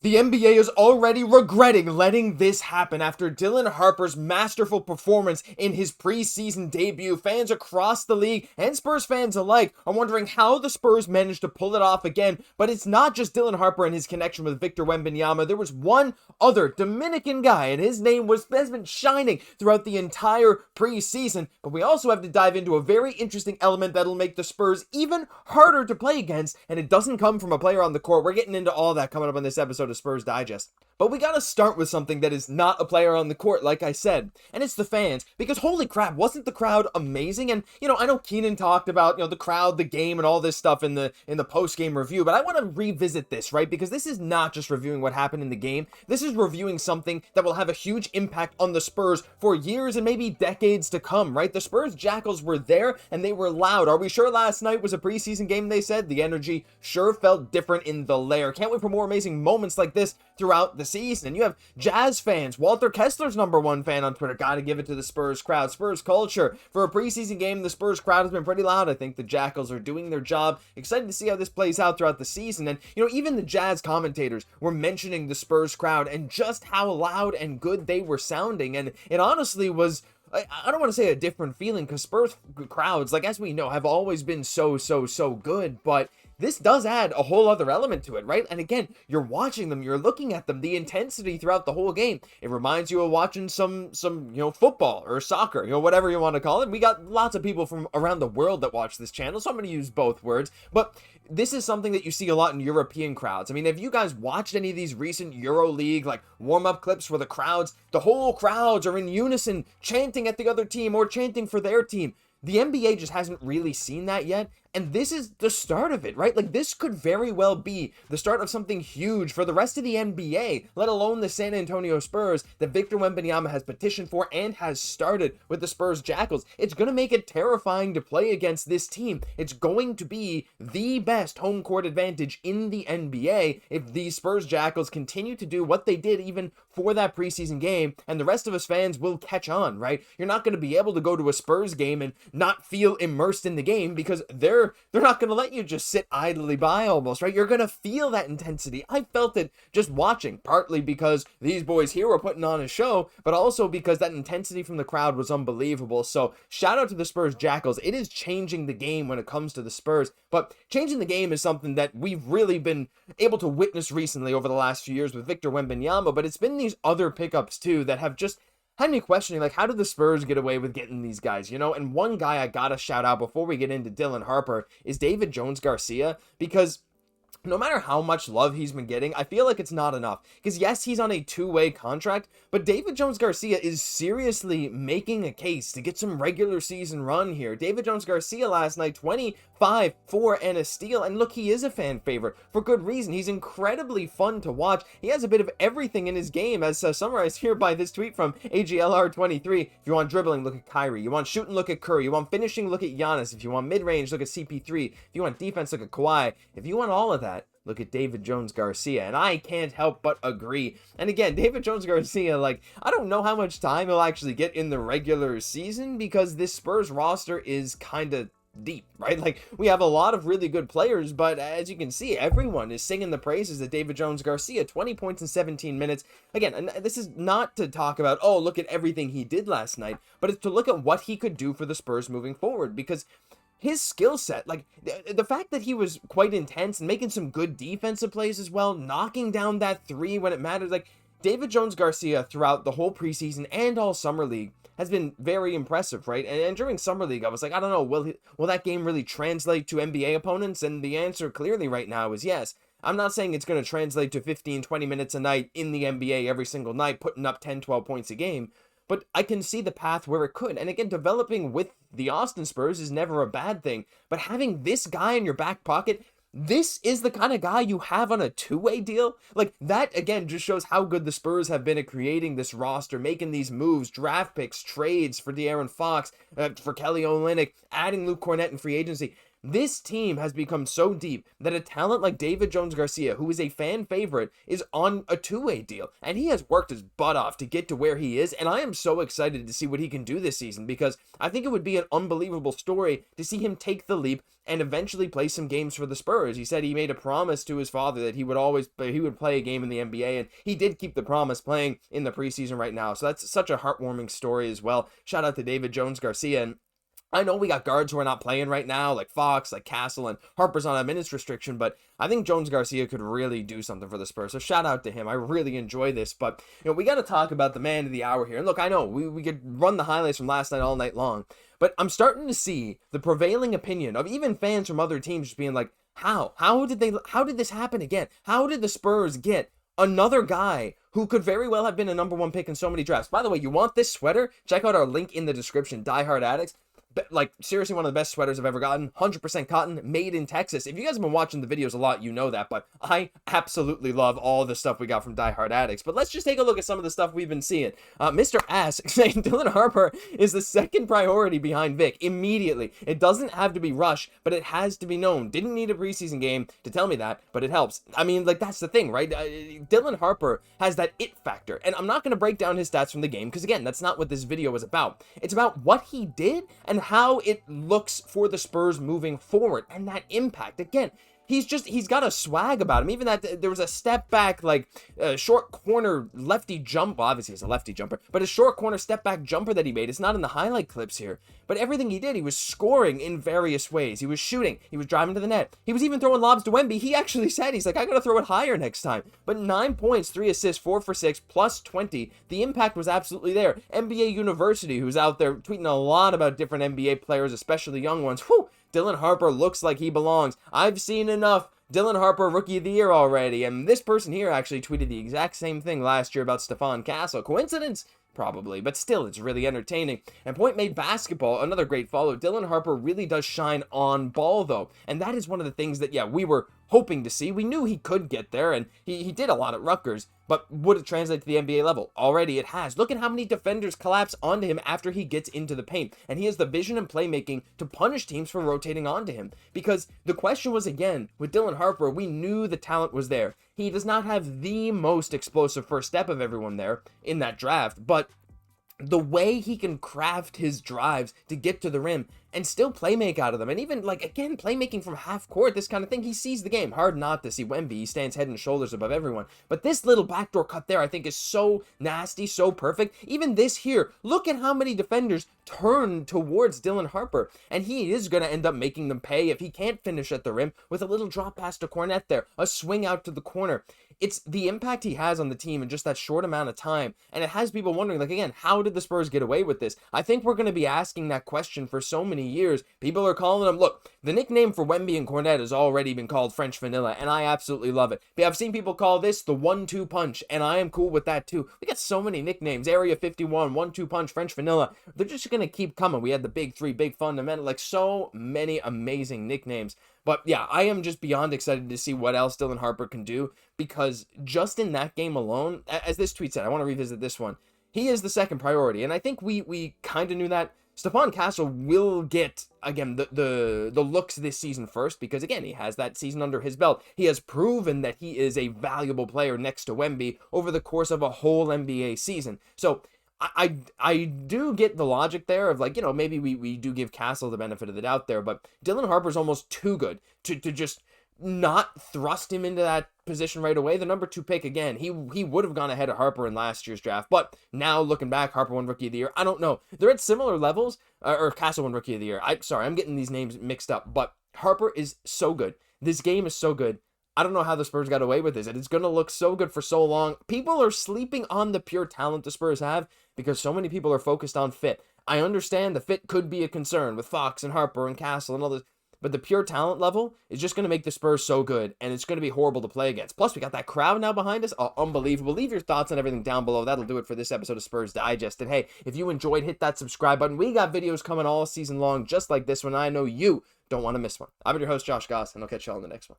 The NBA is already regretting letting this happen after Dylan Harper's masterful performance in his preseason debut. Fans across the league and Spurs fans alike are wondering how the Spurs managed to pull it off again. But it's not just Dylan Harper and his connection with Victor Wembanyama. There was one other Dominican guy, and his name has been shining throughout the entire preseason. But we also have to dive into a very interesting element that'll make the Spurs even harder to play against, and it doesn't come from a player on the court. We're getting into all that coming up on this episode of Spurs Digest. But we gotta start with something that is not a player on the court, like I said, and it's the fans, because holy crap, wasn't the crowd amazing? And, I know Keenan talked about, the crowd, the game, and all this stuff in the post-game review, but I want to revisit this, right? Because this is not just reviewing what happened in the game, this is reviewing something that will have a huge impact on the Spurs for years and maybe decades to come, right? The Spurs Jackals were there, and they were loud. Are we sure last night was a preseason game, they said? The energy sure felt different in the lair. Can't wait for more amazing moments like this throughout the season. And you have Jazz fans. Walter Kessler's #1 fan on Twitter. Gotta give it to the Spurs crowd. Spurs culture. For a preseason game, the Spurs crowd has been pretty loud. I think the Jackals are doing their job. Excited to see how this plays out throughout the season. And, even the Jazz commentators were mentioning the Spurs crowd and just how loud and good they were sounding. And it honestly was, I don't want to say a different feeling, because Spurs crowds, as we know, have always been so good, but this does add a whole other element to it, right? And again, you're watching them, you're looking at them, the intensity throughout the whole game. It reminds you of watching some football or soccer, whatever you want to call it. We got lots of people from around the world that watch this channel, so I'm going to use both words. But this is something that you see a lot in European crowds. I mean, have you guys watched any of these recent EuroLeague, warm-up clips where the whole crowds are in unison, chanting at the other team or chanting for their team? The NBA just hasn't really seen that yet, and this is the start of it, right? This could very well be the start of something huge for the rest of the NBA, let alone the San Antonio Spurs that Victor Wembanyama has petitioned for and has started with the Spurs Jackals. It's going to make it terrifying to play against this team. It's going to be the best home court advantage in the NBA if these Spurs Jackals continue to do what they did even for that preseason game, and the rest of us fans will catch on, right? You're not going to be able to go to a Spurs game and not feel immersed in the game, because they're not going to let you just sit idly by almost, right? You're going to feel that intensity. I felt it just watching, partly because these boys here were putting on a show, but also because that intensity from the crowd was unbelievable. So shout out to the Spurs Jackals. It is changing the game when it comes to the Spurs, but changing the game is something that we've really been able to witness recently over the last few years with Victor Wembanyama, but it's been these other pickups too that have just had me questioning, how did the Spurs get away with getting these guys, And one guy I gotta shout out before we get into Dylan Harper is David Jones Garcia, because no matter how much love he's been getting, I feel like it's not enough. Because yes, he's on a two-way contract, but David Jones Garcia is seriously making a case to get some regular season run here. David Jones Garcia last night, 25, 4, and a steal. And look, he is a fan favorite for good reason. He's incredibly fun to watch. He has a bit of everything in his game, as summarized here by this tweet from AGLR23. If you want dribbling, look at Kyrie. You want shooting, look at Curry. You want finishing, look at Giannis. If you want mid-range, look at CP3. If you want defense, look at Kawhi. If you want all of that, look at David Jones Garcia. And I can't help but agree. And again, David Jones Garcia, I don't know how much time he'll actually get in the regular season, because this Spurs roster is kind of deep, right? We have a lot of really good players, but as you can see, everyone is singing the praises of David Jones Garcia. 20 points in 17 minutes. Again, and this is not to talk about, oh, look at everything he did last night, but it's to look at what he could do for the Spurs moving forward, because his skill set, the fact that he was quite intense and making some good defensive plays as well, knocking down that three when it mattered, David Jones Garcia throughout the whole preseason and all summer league has been very impressive, right? And during summer league, I was I don't know, will that game really translate to NBA opponents? And the answer clearly right now is yes. I'm not saying it's going to translate to 15, 20 minutes a night in the NBA every single night, putting up 10, 12 points a game, but I can see the path where it could. And again, developing with the Austin Spurs is never a bad thing, but having this guy in your back pocket, this is the kind of guy you have on a two-way deal. That, again, just shows how good the Spurs have been at creating this roster, making these moves, draft picks, trades for De'Aaron Fox, for Kelly Olynyk, adding Luke Cornett in free agency. This team has become so deep that a talent like David Jones Garcia, who is a fan favorite, is on a two-way deal. And he has worked his butt off to get to where he is. And I am so excited to see what he can do this season, because I think it would be an unbelievable story to see him take the leap and eventually play some games for the Spurs. He said he made a promise to his father that he would play a game in the NBA, and he did keep the promise, playing in the preseason right now. So that's such a heartwarming story as well. Shout out to David Jones Garcia. And I know we got guards who are not playing right now, like Fox, like Castle, and Harper's on a minutes restriction, but I think Jones Garcia could really do something for the Spurs. So shout out to him. I really enjoy this, but we got to talk about the man of the hour here. And look, I know we could run the highlights from last night all night long, but I'm starting to see the prevailing opinion of even fans from other teams just being like, how did this happen again? How did the Spurs get another guy who could very well have been a number one pick in so many drafts? By the way, you want this sweater? Check out our link in the description, Die Hard Addicts. Like, seriously, one of the best sweaters I've ever gotten. 100% cotton, made in Texas. If you guys have been watching the videos a lot, you know that, but I absolutely love all the stuff we got from Die Hard Addicts. But let's just take a look at some of the stuff we've been seeing. Mr. Ass saying Dylan Harper is the second priority behind Vic immediately. It doesn't have to be rushed, but it has to be known. Didn't need a preseason game to tell me that, but it helps. I mean, like, that's the thing, right? Dylan Harper has that it factor, and I'm not going to break down his stats from the game, because again, that's not what this video is about. It's about what he did and how it looks for the Spurs moving forward, and that impact. Again, he's got a swag about him. Even that there was a step back, like short corner lefty jump. Well, obviously he's a lefty jumper, but a short corner step back jumper that he made. It's not in the highlight clips here, but everything he did, he was scoring in various ways. He was shooting, he was driving to the net, he was even throwing lobs to Wemby. He actually said, he's like, I gotta throw it higher next time. But 9 points, 3 assists, 4 for 6, plus 20. The impact was absolutely there. NBA University, who's out there tweeting a lot about different NBA players, especially young ones. Whew, Dylan Harper looks like he belongs. I've seen enough Dylan Harper Rookie of the Year already, and this person here actually tweeted the exact same thing last year about Stephon Castle. Coincidence? Probably, but still, it's really entertaining. And Point Made Basketball, another great follow. Dylan Harper really does shine on ball, though, and that is one of the things that, yeah, we were hoping to see. We knew he could get there, and he did a lot at Rutgers, but would it translate to the NBA level? Already it has. Look at how many defenders collapse onto him after he gets into the paint, and he has the vision and playmaking to punish teams for rotating onto him. Because the question was, again, with Dylan Harper, we knew the talent was there. He does not have the most explosive first step of everyone there in that draft, but the way he can craft his drives to get to the rim and still playmake out of them, and even, like, again, playmaking from half court, this kind of thing, he sees the game. Hard not to see Wemby. He stands head and shoulders above everyone. But this little backdoor cut there, I think, is so nasty, so perfect. Even this here, look at how many defenders turn towards Dylan Harper, and he is going to end up making them pay if he can't finish at the rim with a little drop pass to Cornette there, a swing out to the corner. It's the impact he has on the team in just that short amount of time, and it has people wondering, like, again, how did the Spurs get away with this? I think we're going to be asking that question for so many years. People are calling him, look, the nickname for Wemby and Cornette has already been called French Vanilla, and I absolutely love it. But I've seen people call this the 1-2 punch, and I am cool with that too. We got so many nicknames: Area 51, 1-2 punch, French Vanilla. They're just going to keep coming. We had the Big Three, Big Fundamental, like so many amazing nicknames. But yeah, I am just beyond excited to see what else Dylan Harper can do, because just in that game alone, as this tweet said, I want to revisit this one, he is the second priority, and I think we kind of knew that. Stephon Castle will get, again, the looks this season first, because, again, he has that season under his belt. He has proven that he is a valuable player next to Wemby over the course of a whole NBA season. So I do get the logic there of, like, maybe we do give Castle the benefit of the doubt there, but Dylan Harper's almost too good to just not thrust him into that position right away. The number 2 pick, again, he would have gone ahead of Harper in last year's draft, but now looking back, Harper won Rookie of the Year. I don't know. They're at similar levels, or Castle won Rookie of the Year. I'm getting these names mixed up, but Harper is so good. This game is so good. I don't know how the Spurs got away with this, and it's going to look so good for so long. People are sleeping on the pure talent the Spurs have because so many people are focused on fit. I understand the fit could be a concern with Fox and Harper and Castle and all this, but the pure talent level is just going to make the Spurs so good, and it's going to be horrible to play against. Plus, we got that crowd now behind us. Oh, unbelievable. Leave your thoughts on everything down below. That'll do it for this episode of Spurs Digest. And hey, if you enjoyed, hit that subscribe button. We got videos coming all season long just like this one. I know you don't want to miss one. I'm your host, Josh Gosse, and I'll catch you all in the next one.